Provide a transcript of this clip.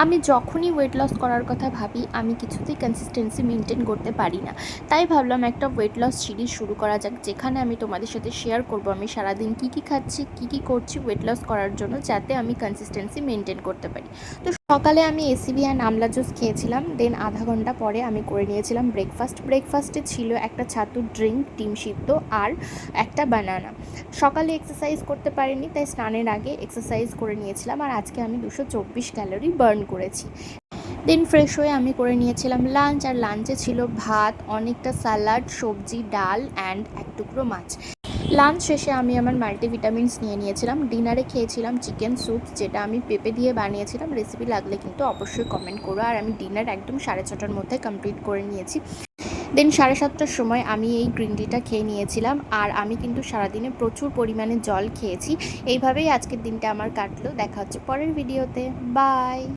আমি যখনই weight loss করার কথা ভাবি আমি কিছুতেই কনসিস্টেন্সি মেনটেন করতে পারি না। তাই ভাবলাম একটা ওয়েট লস সিরিজ শুরু করা যাক, যেখানে আমি তোমাদের সাথে শেয়ার করব আমি সারাদিন কী কী খাচ্ছি, কী কী করছি ওয়েট লস করার জন্য, যাতে আমি কনসিস্টেন্সি মেনটেন করতে পারি। তো সকালে আমি এসিবি অ্যান্ড আমলা জুস খেয়েছিলাম, দেন আধা ঘন্টা পরে আমি করে নিয়েছিলাম ব্রেকফাস্টে ছিল একটা ছাতুর ড্রিঙ্ক, ডিম সিদ্ধ আর একটা বানানা। সকালে এক্সারসাইজ করতে পারিনি, তাই স্নানের আগে এক্সারসাইজ করে নিয়েছিলাম, আর আজকে আমি 224 ক্যালোরি বার্ন করেছি। দেন ফ্রেশ হয়ে আমি করে নিয়েছিলাম লাঞ্চ, আর লাঞ্চে ছিল ভাত, অনেকটা স্যালাড, সবজি, ডাল অ্যান্ড এক টুকরো মাছ। লাঞ্চ শেষে আমি আমার মাল্টিভিটামিনস নিয়ে নিয়েছিলাম। ডিনারে খেয়েছিলাম চিকেন স্যুপ, যেটা আমি পেঁপে দিয়ে বানিয়েছিলাম। রেসিপি লাগলে কিন্তু অবশ্যই কমেন্ট করো। আর আমি ডিনার একদম 6:30টার মধ্যে কমপ্লিট করে নিয়েছি। দেন 7:30টার সময় আমি এই গ্রিন টিটা খেয়ে নিয়েছিলাম, আর আমি কিন্তু সারাদিনে প্রচুর পরিমাণে জল খেয়েছি। এইভাবেই আজকের দিনটা আমার কাটলো। দেখা হচ্ছে পরের ভিডিওতে। বাই।